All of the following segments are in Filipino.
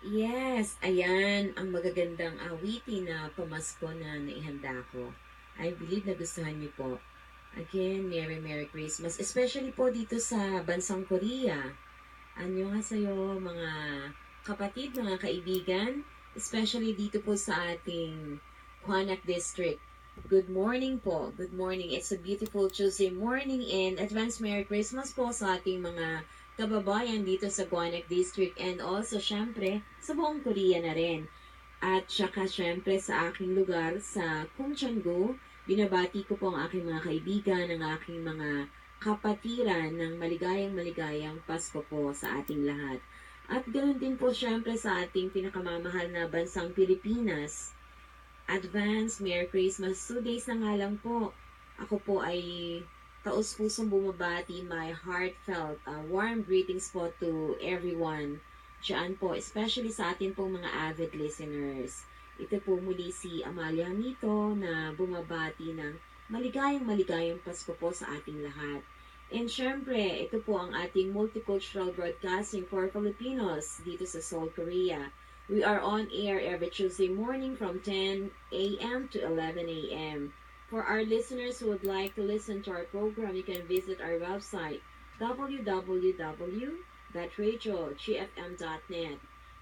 Yes, ayan ang magagandang awitin na pamasko na naihanda ko. I believe na gustuhan niyo po. Again, Merry Christmas. Especially po dito sa bansang Korea. Anyo nga sa'yo mga kapatid, mga kaibigan. Especially dito po sa ating Kwanak District. Good morning po. Good morning. It's a beautiful Tuesday morning and advance Merry Christmas po sa ating mga kababayan dito sa Guanak District and also syempre sa buong Korea na rin. At saka syempre sa aking lugar sa Kumchanggu, binabati ko po ang aking mga kaibigan, ang aking mga kapatiran ng maligayang Pasko po sa ating lahat. At ganoon din po syempre sa ating pinakamamahal na bansang Pilipinas. Advance Merry Christmas. 2 days na nga lang po. Ako po ay taos-pusong bumabati my heartfelt warm greetings po to everyone. Diyan po, especially sa atin pong mga avid listeners. Ito po muli si Amalia Mito na bumabati ng maligayang Pasko po sa ating lahat. And syempre, ito po ang ating multicultural broadcasting for Filipinos dito sa Seoul, Korea. We are on air every Tuesday morning from 10 a.m. to 11 a.m. For our listeners who would like to listen to our program, you can visit our website www.radiogfm.net.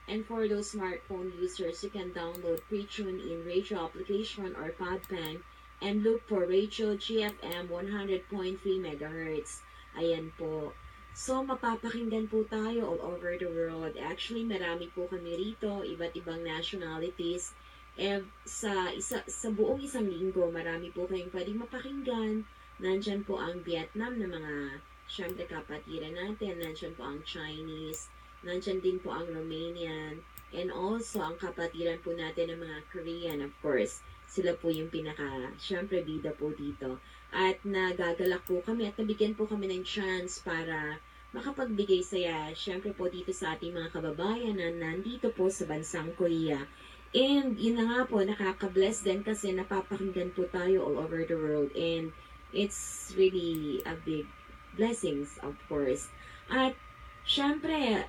And for those smartphone users, you can download pre-tune in radio application or Podpang and look for Radio GFM 100.3 MHz. Ayan po. So, mapapakinggan po tayo all over the world. Actually, marami po kami rito, iba't ibang nationalities. Sa buong isang linggo, marami po kayong pwedeng mapakinggan. Nandyan po ang Vietnam na mga, syempre, kapatiran natin. Nandyan po ang Chinese. Nandyan din po ang Romanian. And also, ang kapatiran po natin ng mga Korean, of course. Sila po yung pinaka, syempre, bida po dito. At nagagalak po kami at nabigyan po kami ng chance para makapagbigay saya, syempre po dito sa ating mga kababayan na nandito po sa bansang Korea. And yun na nga po, nakaka-bless din kasi napapakinggan po tayo all over the world. And it's really a big blessings, of course. At syempre,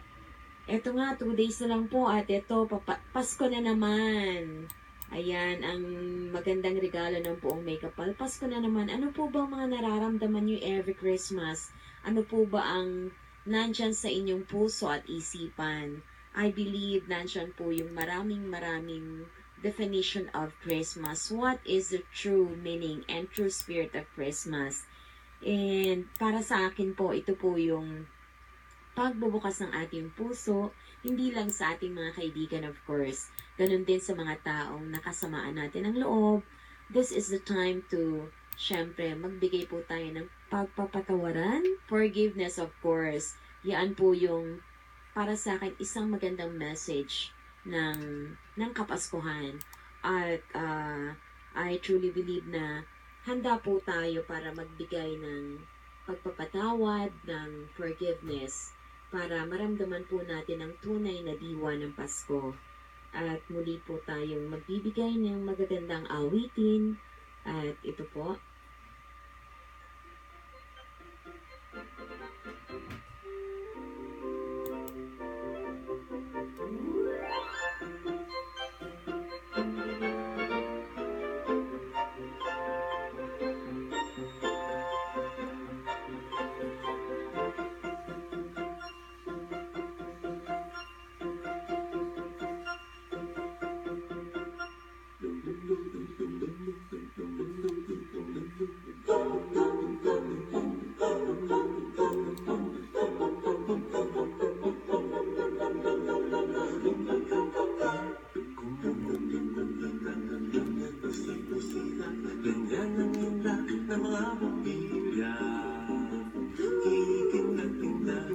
eto nga, 2 days na lang po at eto, Pasko na naman. Ayan, ang magandang regalo ng buong May Kapal. Pasko na naman. Ano po ba ang mga nararamdaman nyo every Christmas? Ano po ba ang nandyan sa inyong puso at isipan? I believe nandyan po yung maraming definition of Christmas. What is the true meaning and true spirit of Christmas? And para sa akin po, ito po yung pagbubukas ng ating puso, hindi lang sa ating mga kaibigan of course, ganun din sa mga taong nakasamaan natin ng loob. This is the time to, syempre, magbigay po tayo ng pagpapatawaran, forgiveness of course. Yan po yung, para sa akin, isang magandang message ng Kapaskuhan. At I truly believe na handa po tayo para magbigay ng pagpapatawad, ng forgiveness, para maramdaman po natin ang tunay na diwa ng Pasko. At muli po tayong magbibigay ng magagandang awitin. At ito po, Ganyan ang himla ng mga pamilya. Kikinag-kinag,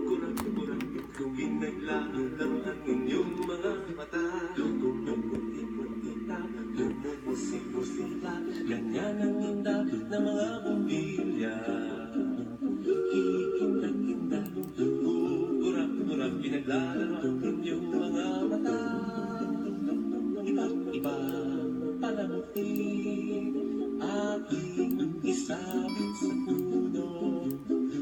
kurang-kurang, gawin naglaan lang ang inyong mga mata. Kumukunti-kunti-ta, kumumusik-musika. Ganyan ang himla ng mga pamilya. Kikinag-kinag, kurang-kurang, pinaglalaro ang inyong mga mata. Iba-iba palamuti aking isabit sa puno.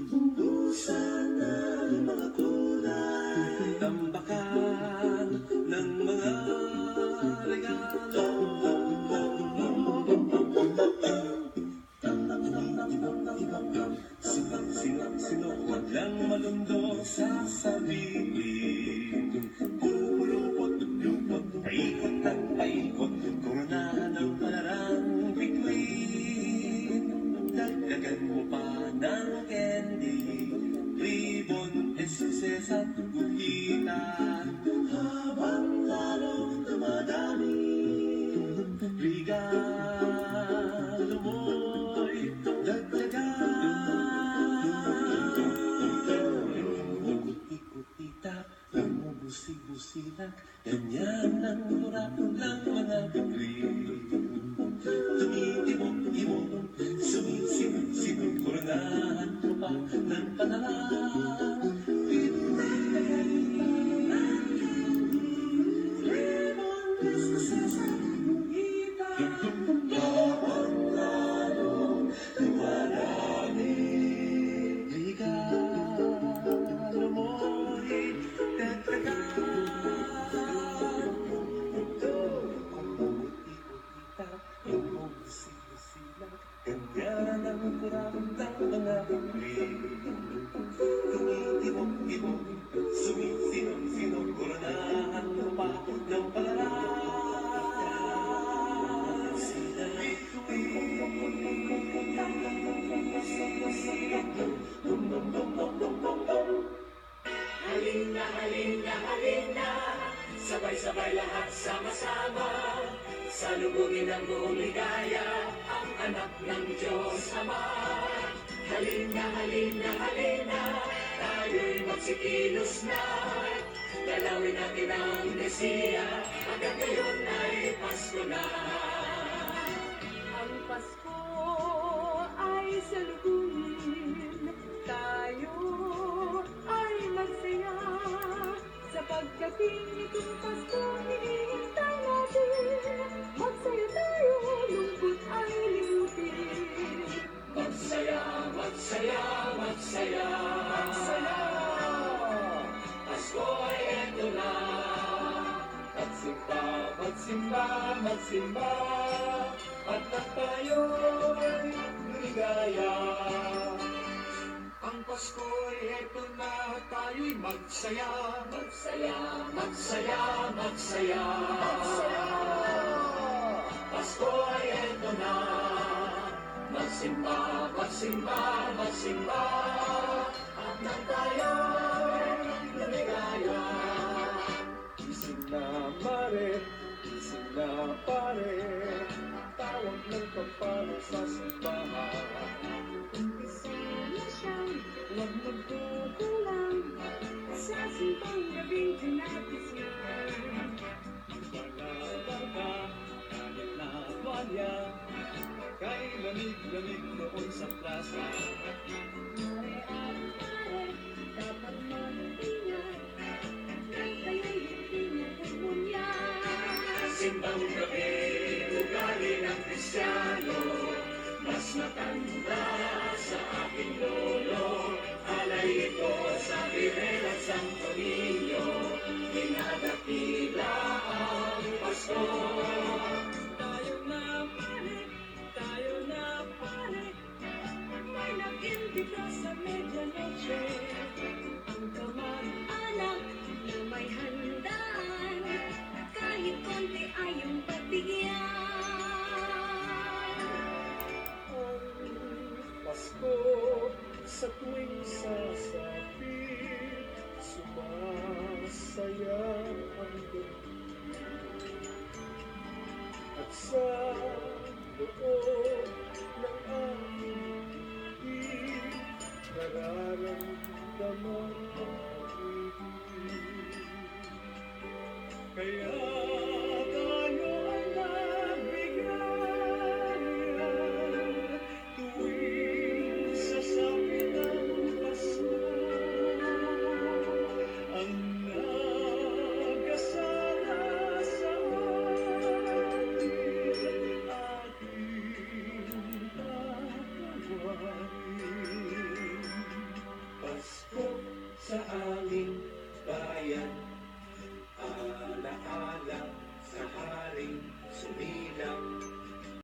Ubusan ng mga kulay, tambakan sa bibig. Pupulupot-lupot, paikot ng paikot, koronahan ng parang bituin. Dagdagan mo pa ng candy, ribbon, eses at guhitan. Habang lalong dumadami, regalo mo'y dagdagan. Ikot-ikot-itak, bumubusi-businak, ganyan ang murap ng mga bigri. Tumitibok-ibok, sumisinip-sinip, koronahan mo pa ng panalang. Ganyan ang kurang ng mga bukli. Tumitibok-ibok, sumisinok-sinok, koronahan mo pa ng palalas. Halina, halina, halina, sabay-sabay lahat sama-sama, salubungin ang buong ligaya, ang anak ng Diyos Ama. Halina, halina, halina, tayo'y magsikilos na, dalawin natin ang Mesiya, hanggang ngayon ay Pasko na. Ang Pasko ay salubungin, tayo ay magsaya, sapagdating itong Pasko hinihintay natin, magsaya tayo, lungkot ay limutin. Magsaya, magsaya, magsaya, magsaya, Pasko ay eto na. Magsimba, magsimba, magsimba, at tayo'y ligaya. Ang Pasko'y eto na, tayo'y magsaya, magsaya, magsaya, magsaya, magsaya. Pasko ay eto na, magsimba, magsimba, magsimba, at nang tayo'y lumigaya. Gising na mare, gising na pare, tawag ng pampano sa simbahan. Isama siyang huwag magkukulang, sa simbang gabing tinatisyan. Mga bata, kahit na tuwalya, kay lamig-lamig noon sa plaza. Mare at pare, dapat mag-ingat, at kayo'y hindi nagmumulya. Simbang gabi, ugali ng Kristiyano, mas matanda sa aking lolo. Alay ito sa Birhen at Santo Niño, dinadakila ang Pasko. Tayo na pare, may nag-imbita sa medianoche. Ang kamag-anak na may handaan, kahit konti ay iyong patigyan. Ang Pasko sa tuwing sasapit, sumasaya ang gabi. At sa loob ng aking ibig, nararamdaman ang ibig. Kaya